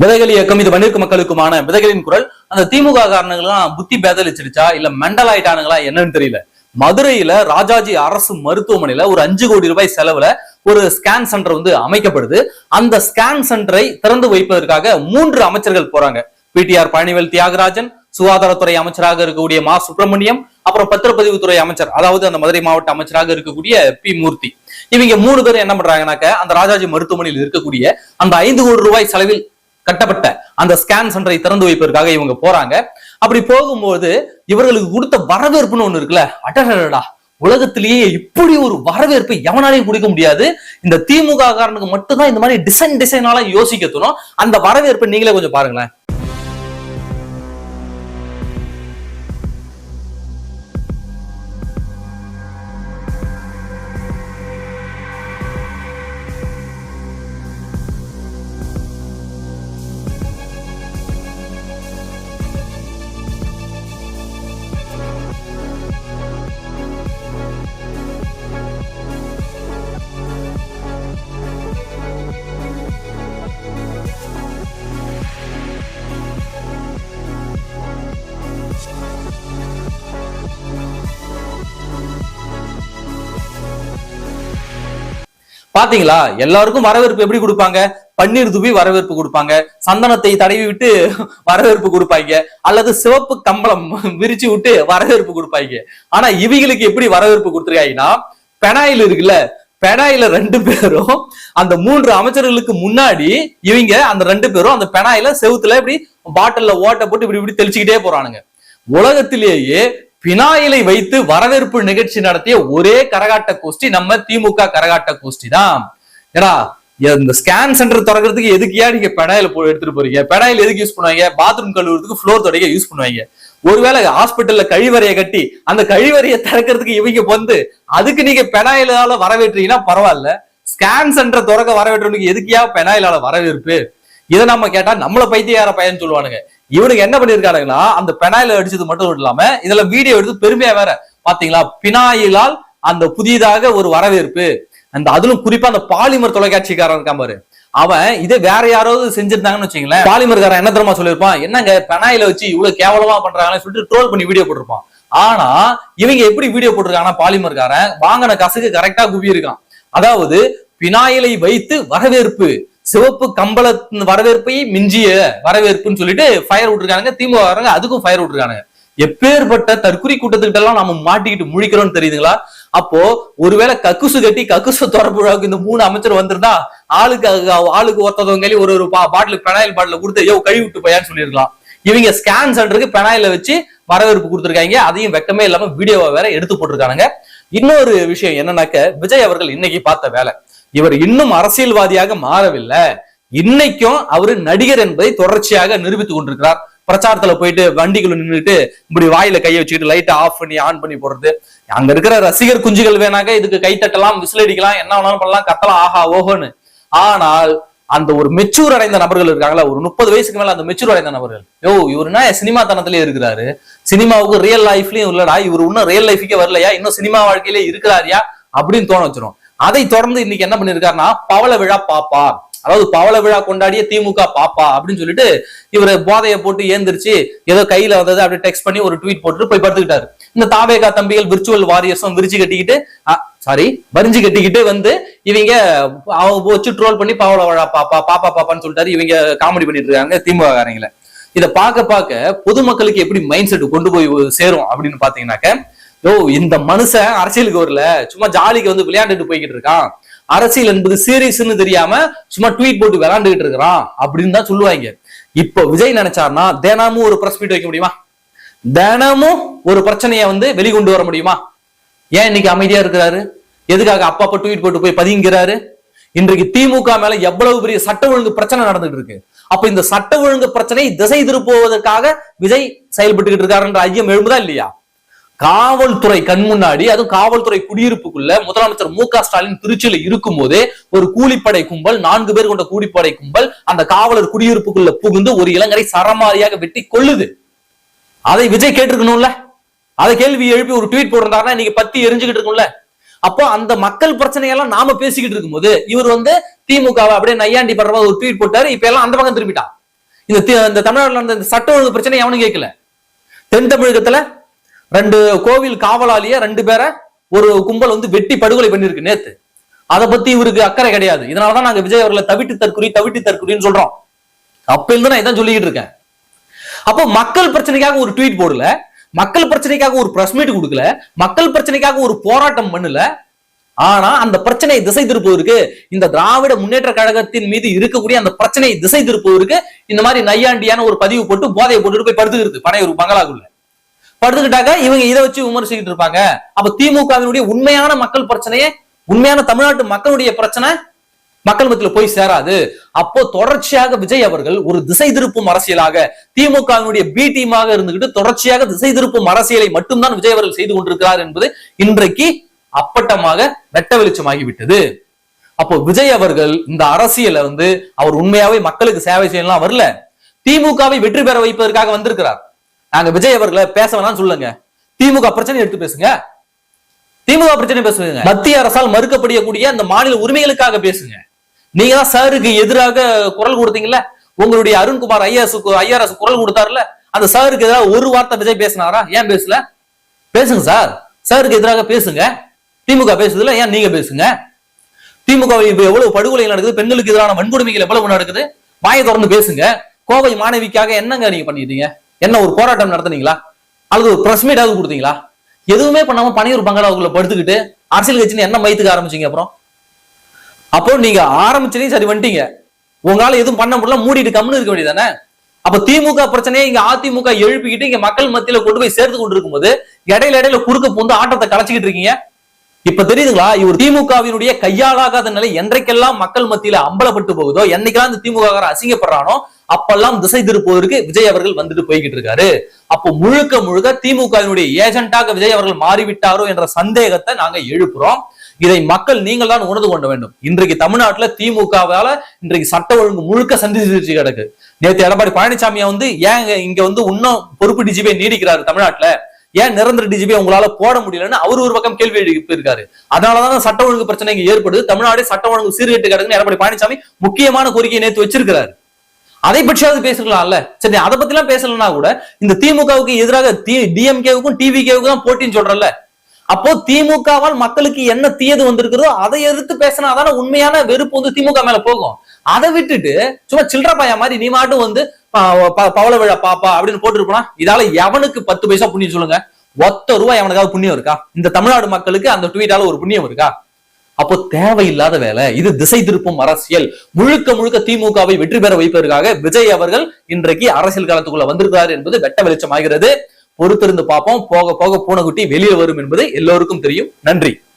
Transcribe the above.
விதைகள் இயக்கம் இது பண்ணிருக்க மக்களுக்குமான விதைகளின் குரல். அந்த திமுக காரணங்கள்லாம் புத்தி பேதலிச்சிருச்சா இல்ல மெண்டல் ஆயிட்டானுங்களா என்னன்னு தெரியல. மதுரையில ராஜாஜி அரசு மருத்துவமனையில ஒரு 5 கோடி ரூபாய் செலவுல ஒரு ஸ்கேன் சென்டர் அமைக்கப்படுது. அந்த ஸ்கேன் சென்டரை திறந்து வைப்பதற்காக 3 அமைச்சர்கள் போறாங்க. பிடிஆர் பழனிவேல் தியாகராஜன், சுகாதாரத்துறை அமைச்சராக இருக்கக்கூடிய மா சுப்பிரமணியம், அப்புறம் பத்திரப்பதிவுத்துறை அமைச்சர் அதாவது அந்த மதுரை மாவட்ட அமைச்சராக இருக்கக்கூடிய பி மூர்த்தி. இவங்க 3 பேரும் என்ன பண்றாங்கன்னாக்க அந்த ராஜாஜி மருத்துவமனையில் இருக்கக்கூடிய அந்த 5 கோடி ரூபாய் செலவில் கட்டப்பட்ட அந்த ஸ்கேன் சென்டரை திறந்து வைப்பதற்காக இவங்க போறாங்க. அப்படி போகும்போது இவர்களுக்கு கொடுத்த வரவேற்புன்னு ஒண்ணு இருக்குல்ல, அடடடா உலகத்திலேயே இப்படி ஒரு வரவேற்பை எவனாலையும் கொடுக்க முடியாது. இந்த திமுக காரனுக்கு மட்டும்தான் இந்த மாதிரி டிசைனால யோசிக்க தோணும். அந்த வரவேற்பை நீங்களே கொஞ்சம் பாருங்களேன். பாத்தீங்களா, எல்லாருக்கும் வரவேற்பு எப்படி கொடுப்பாங்க? பன்னீர் தூவி வரவேற்பு கொடுப்பாங்க, சந்தனத்தை தடவி விட்டு வரவேற்பு கொடுப்பாங்க, அல்லது சிவப்பு கம்பளம் விரிச்சு விட்டு வரவேற்பு கொடுப்பாங்க. ஆனா இவங்களுக்கு எப்படி வரவேற்பு கொடுத்துருக்காங்கன்னா, பெனாயில் இருக்குல்ல, பெனாயில 2 பேரும் அந்த 3 அமைச்சர்களுக்கு முன்னாடி இவங்க அந்த 2 பேரும் அந்த பெனாயில செவுத்துல இப்படி பாட்டில்ல ஓட்ட போட்டு இப்படி தெளிச்சுக்கிட்டே போறானுங்க. உலகத்திலேயே பினாயிலை வைத்து வரவேற்பு நிகழ்ச்சி நடத்திய ஒரே கரகாட்ட கோஷ்டி நம்ம திமுக கரகாட்ட கோஷ்டி தான். ஏன்னா இந்த ஸ்கேன் சென்டர் திறக்கிறதுக்கு எதுக்கியா நீங்க பெனாயில எடுத்துட்டு போறீங்க? பெனாயில் எதுக்கு யூஸ் பண்ணுவாங்க? பாத்ரூம் கழுவுறதுக்கு, ஃப்ளோர் துடைக்க யூஸ் பண்ணுவாங்க. ஒருவேளை ஹாஸ்பிட்டல்ல கழிவறையை கட்டி அந்த கழிவறையை திறக்கிறதுக்கு இவங்க அதுக்கு நீங்க பெனாயிலால வரவேற்றீங்கன்னா பரவாயில்ல, ஸ்கேன் சென்டர் திறக்க வரவேற்றவனுக்கு எதுக்கியா பெனாயிலால வரவேற்பு? இதை நம்ம கேட்டா நம்மள பைத்தியார பையன் சொல்லுவானுங்க. இவனுக்கு என்ன பண்ணிருக்கானுங்கன்னா, அந்த பெனாயில அடிச்சது மட்டும் இல்லாம இதுல வீடியோ எடுத்து பெருமையா வேற பாத்தீங்களா, பினாயிலால் அந்த புதிதாக ஒரு வரவேற்பு. அந்த அதிலும் குறிப்பா அந்த பாலிமர் தொலைக்காட்சிக்காரன் இருக்கான் பாரு, அவன் இதே வேற யாராவது செஞ்சிருந்தாங்கன்னு வச்சுங்களேன், பாலிமர்காரன் என்ன தெரியுமா சொல்லிருப்பான், என்னங்க பெனாயில வச்சு இவ்வளவு கேவலமா பண்றாங்கன்னு சொல்லிட்டு ட்ரோல் பண்ணி வீடியோ போட்டிருப்பான். ஆனா இவங்க எப்படி வீடியோ போட்டிருக்காங்கன்னா, பாலிமர்காரன் வாங்கின காசுக்கு கரெக்டா குவி இருக்கான். அதாவது பினாயிலை வைத்து வரவேற்பு, சிவப்பு கம்பள வரவேற்பை மிஞ்சிய வரவேற்புன்னு சொல்லிட்டு ஃபயர் விட்டுருக்காங்க. திமுக அதுக்கும் ஃபயர் விட்டுருக்காங்க. எப்பேற்பட்ட தற்குறி கூட்டத்துக்கிட்ட எல்லாம் நம்ம மாட்டிக்கிட்டு முழிக்கிறோம்னு தெரியுதுங்களா? அப்போ ஒருவேளை கக்குசு கட்டி கக்குசு தொடர்பு இந்த 3 அமைச்சர் வந்திருந்தா ஆளுக்கு ஒருத்தவங்க ஒரு பாட்டில் பெனாயில் பாட்டில் கொடுத்து கழுவி விட்டு போயான்னு சொல்லியிருக்கலாம். இவங்க ஸ்கேன் சென்டருக்கு பெனாயில வச்சு வரவேற்பு கொடுத்துருக்காங்க. அதையும் வெக்கமே இல்லாம வீடியோவை வேற எடுத்து போட்டிருக்காங்க. இன்னொரு விஷயம் என்னன்னாக்க, விஜய் அவர்கள் இன்னைக்கு பார்த்த வேலை, இவர் இன்னும் அரசியல்வாதியாக மாறவில்லை. இன்னைக்கும் அவரு நடிகர் என்பதை தொடர்ச்சியாக நிரூபித்துக் கொண்டிருக்கிறார். பிரச்சாரத்துல போயிட்டு வண்டிக்குள்ள நின்றுட்டு இப்படி வாயில கையை வச்சுக்கிட்டு லைட்டை ஆஃப் பண்ணி ஆன் பண்ணி போடுறது. அங்க இருக்கிற ரசிகர் குஞ்சுகள் வேணாக்க இதுக்கு கை தட்டலாம், விசில் அடிக்கலாம், என்ன வேணாலும் பண்ணலாம், கத்தலாம், ஆஹா ஓஹோன்னு. ஆனால் அந்த ஒரு மெச்சூர் அடைந்த நபர்கள் இருக்காங்களா, ஒரு 30 வயசுக்கு மேல அந்த மெச்சூர் அடைந்த நபர்கள், இவருன்னா சினிமா தனத்திலே இருக்கிறாரு, சினிமாவுக்கு ரியல் லைஃப்லயும் இல்லடா, இவரு இன்னும் ரியல் லைஃபுக்கே வரலையா, இன்னும் சினிமா வாழ்க்கையிலே இருக்கிறாரியா அப்படின்னு தோண வச்சிரும். அதை தொடர்ந்து இன்னைக்கு என்ன பண்ணிருக்காருன்னா, பவள விழா பாப்பா, அதாவது பவள விழா கொண்டாடிய திமுக பாப்பா அப்படின்னு சொல்லிட்டு இவரு போதையை போட்டு ஏந்திரிச்சு ஏதோ கையில வந்தது அப்படி டெக்ஸ்ட் பண்ணி ஒரு ட்வீட் போட்டுட்டு போய் படுத்துக்கிட்டாரு. இந்த தாவேகா தம்பிகள் விர்ச்சுவல் வாரியர்ஸும் வரிஞ்சு கட்டிக்கிட்டு இவங்க வச்சு ட்ரோல் பண்ணி பவள விழா பாப்பா பாப்பான்னு சொல்லிட்டாரு. இவங்க காமெடி பண்ணிட்டு இருக்காங்க திமுக காரங்களை. இதை பார்க்க பொதுமக்களுக்கு எப்படி மைண்ட் செட் கொண்டு போய் சேரும் அப்படின்னு பாத்தீங்கன்னாக்க, இந்த மனுஷன் அரசியலுக்கு வரல, சும்மா ஜாலிக்கு விளையாண்டுட்டு போய்கிட்டு இருக்கான், அரசியல் என்பது சீரியஸ்ன்னு தெரியாம சும்மா ட்வீட் போட்டு விளையாண்டுகிட்டு இருக்கிறான் அப்படின்னு தான் சொல்லுவாங்க. இப்போ விஜய் நினைச்சாருன்னா தினமும் ஒரு பிரஸ் மீட் வைக்க முடியுமா? தினமும் ஒரு பிரச்சனையை வெளிக்கொண்டு வர முடியுமா? ஏன் இன்னைக்கு அமைதியா இருக்கிறாரு? எதுக்காக அப்பப்ப ட்வீட் போட்டு போய் பதுங்கிறாரு? இன்றைக்கு திமுக மேல எவ்வளவு பெரிய சட்ட ஒழுங்கு பிரச்சனை நடந்துட்டு இருக்கு. அப்ப இந்த சட்ட ஒழுங்கு பிரச்சனை திசை திருப்புவதற்காக விஜய் செயல்பட்டுக்கிட்டு இருக்காருன்ற ஐயம் எழும்புதா இல்லையா? காவல்துறை கண் முன்னாடி, அதுவும் காவல்துறை குடியிருப்புக்குள்ள முதலமைச்சர் மு.க. ஸ்டாலின் திருச்சியில இருக்கும் போதே ஒரு கூலிப்படை கும்பல், 4 பேர் கொண்ட கூலிப்படை கும்பல் அந்த காவலர் குடியிருப்புக்குள்ள புகுந்து ஒரு இளைஞரை சரமாரியாக வெட்டி கொள்ளுது. அதை விஜய் கேட்டிருக்கணும்ல, அதை கேள்வி எழுப்பி ஒரு ட்வீட் போட்டிருந்தாருன்னா நீங்க பத்தி எரிஞ்சுக்கிட்டு இருக்கும்ல. அப்போ அந்த மக்கள் பிரச்சனையெல்லாம் நாம பேசிக்கிட்டு இருக்கும் போது இவர் திமுகவை அப்படியே நையாண்டி பண்ற ஒரு ட்வீட் போட்டாரு. இப்ப எல்லாம் அந்த பக்கம் திரும்பிட்டான். இந்த தமிழ்நாட்டில் நடந்த இந்த சட்ட ஒழுங்கு பிரச்சனை எவனும் கேட்கல. தென் தமிழகத்துல 2 கோவில் காவலாளிய 2 பேரை ஒரு கும்பல் வந்து வெட்டி படுகொலை பண்ணிருக்கு நேத்து. அதை பத்தி இவருக்கு அக்கறை கிடையாது. இதனாலதான் நாங்க விஜய் அவர்களை தவிட்டு தற்குறின்னு சொல்றோம். அப்ப இருந்து நான் இதான் சொல்லிக்கிட்டு இருக்கேன். அப்போ மக்கள் பிரச்சனைக்காக ஒரு ட்வீட் போடல, மக்கள் பிரச்சனைக்காக ஒரு பிரஸ் மீட் கொடுக்கல, மக்கள் பிரச்சனைக்காக ஒரு போராட்டம் பண்ணல. ஆனா அந்த பிரச்சனையை திசை திருப்புவதற்கு, இந்த திராவிட முன்னேற்ற கழகத்தின் மீது இருக்கக்கூடிய அந்த பிரச்சனையை திசை திருப்புவதற்கு இந்த மாதிரி நையாண்டியான ஒரு பதிவு போட்டு போதையை போட்டுட்டு போய் படுத்துக்கிறது பனையூர் பங்களாக்குள்ள படுத்துக்கிட்டாக்க இவங்க இதை வச்சு விமர்சிக்கிட்டு இருப்பாங்க. அப்ப திமுகவினுடைய உண்மையான மக்கள் பிரச்சனையே, உண்மையான தமிழ்நாட்டு மக்களுடைய பிரச்சனை மக்கள் மத்தியில போய் சேராது. அப்போ தொடர்ச்சியாக விஜய் அவர்கள் ஒரு திசை திருப்பும் அரசியலாக, திமுகவினுடைய பி டீமாக இருந்துகிட்டு தொடர்ச்சியாக திசை திருப்பும் அரசியலை மட்டும்தான் விஜய் அவர்கள் செய்து கொண்டிருக்கிறார் என்பது இன்றைக்கு அப்பட்டமாக வெட்ட வெளிச்சமாகிவிட்டது. அப்போ விஜய் அவர்கள் இந்த அரசியலை வந்து அவர் உண்மையாவே மக்களுக்கு சேவை செய்யலாம் வரல, திமுகவை வெற்றி பெற வைப்பதற்காக வந்திருக்கிறார். நாங்க விஜய் அவர்களை பேச வேணாம்னு சொல்லுங்க, திமுக பிரச்சனை எடுத்து பேசுங்க, திமுக பிரச்சனை பேசுங்க, மத்திய அரசால் மறுக்கப்படக்கூடிய அந்த மாநில உரிமைகளுக்காக பேசுங்க. நீங்க தான் சாருக்கு எதிராக குரல் கொடுத்தீங்கல்ல, உங்களுடைய அருண்குமார் ஐஆர்எஸ் குரல் கொடுத்தாருல, அந்த சாருக்கு எதிராக ஒரு வார்த்தை விஜய் பேசினாரா? ஏன் பேசல? பேசுங்க சார், சாருக்கு எதிராக பேசுங்க. திமுக பேசுதுல, ஏன் நீங்க பேசுங்க? திமுக இப்ப எவ்வளவு படுகொலை நடக்குது, பெண்களுக்கு எதிரான வன்கொடுமைகள் எவ்வளவு நடக்குது, வாயை திறந்து பேசுங்க. கோவை மாணவிக்காக என்னங்க நீங்க பண்ணிட்டீங்க? என்ன ஒரு போராட்டம் நடத்துனீங்களா? அல்லது ஒரு பிரஸ் மீட்டாவது கொடுத்தீங்களா? எதுவுமே பண்ணாம பனையூர் பங்களாவுக்குள்ள படுத்துக்கிட்டு அரசியல் கட்சின்னு என்ன மயத்துக்கு ஆரம்பிச்சீங்க? அப்புறம் அப்போ நீங்க ஆரம்பிச்சதையும் சரி வந்துட்டீங்க, உங்களால எதுவும் பண்ண முடியல, மூடிட்டு கம்னு இருக்க வேண்டியதானே? அப்ப திமுக பிரச்சனையை இங்க அதிமுக எழுப்பிக்கிட்டு இங்க மக்கள் மத்தியில கொண்டு போய் சேர்த்து கொண்டு இருக்கும்போது இடையில குறுக்க பூந்து ஆட்டத்தை கலைச்சிக்கிட்டு இருக்கீங்க. இப்ப தெரியுதுங்களா, இவர் திமுகவினுடைய கையாளாகாத நிலை என்றைக்கெல்லாம் மக்கள் மத்தியில அம்பலப்பட்டு போகுதோ, என்னைக்கெல்லாம் இந்த திமுக அசிங்கப்படுறானோ அப்பெல்லாம் திசை திருப்புவதற்கு விஜய் அவர்கள் வந்துட்டு போய்கிட்டு இருக்காரு. அப்போ முழுக்க திமுகவினுடைய ஏஜென்டாக விஜய் அவர்கள் மாறிவிட்டாரோ என்ற சந்தேகத்தை நாங்க எழுப்புறோம். இதை மக்கள் நீங்கள் தான் உணர்ந்து கொள்ள வேண்டும். இன்றைக்கு தமிழ்நாட்டுல திமுகவால இன்றைக்கு சட்ட ஒழுங்கு முழுக்க சந்திச்சு கிடக்கு. நேற்று எடப்பாடி பழனிசாமியை வந்து ஏன் இங்க வந்து இன்னும் பொறுப்பு டிஜிபியை நீடிக்கிறாரு தமிழ்நாட்டுல, ஏன் நிரந்தர டிஜிபி உங்களால போட முடியலன்னு அவர் ஒரு பக்கம் கேள்வி எழுப்பியிருக்காரு. அதனாலதான் சட்ட ஒழுங்கு பிரச்சனை இங்க ஏற்படுது, தமிழ்நாடு சட்ட ஒழுங்கு சீர்கெட்டு கிடக்குன்னு எடப்பாடி பழனிசாமி முக்கியமான கோரிக்கையை நேற்று வச்சிருக்கிறாரு. அதை பற்றியாவது பேசலாம்ல. சரி, அதை பத்தி எல்லாம் பேசலன்னா கூட இந்த திமுகவுக்கு எதிராக டிஎம்கேவுக்கும் டிவிகேவுக்கும் தான் போட்டின்னு சொல்றல, அப்போ திமுகவால் மக்களுக்கு என்ன தீயது வந்திருக்கிறதோ அதை எதிர்த்து பேசினாதான உண்மையான வெறுப்பு வந்து திமுக மேல போகும். அதை விட்டுட்டு சும்மா சில்லற பாயா மாதிரி நீ மாட்டும் வந்து பவள விழா பாப்பா அப்படின்னு போட்டுருப்பா, இதால எவனுக்கு 10 பைசா புண்ணியம் சொல்லுங்க? ஒத்த ரூபாய் எவனுக்காவது புண்ணியம் இருக்கா? இந்த தமிழ்நாடு மக்களுக்கு அந்த ட்வீட்டால ஒரு புண்ணியம் இருக்கா? அப்போ தேவையில்லாத வேலை இது, திசை திருப்பும் அரசியல். முழுக்க திமுகவை வெற்றி பெற வைப்பதற்காக விஜய் அவர்கள் இன்றைக்கு அரசியல் களத்துக்குள்ள வந்திருக்கிறார் என்பது வெட்ட வெளிச்சமாகிறது. பொறுத்திருந்து பார்ப்போம், போக போக பூனைக்குட்டி வெளியே வரும் என்பது எல்லோருக்கும் தெரியும். நன்றி.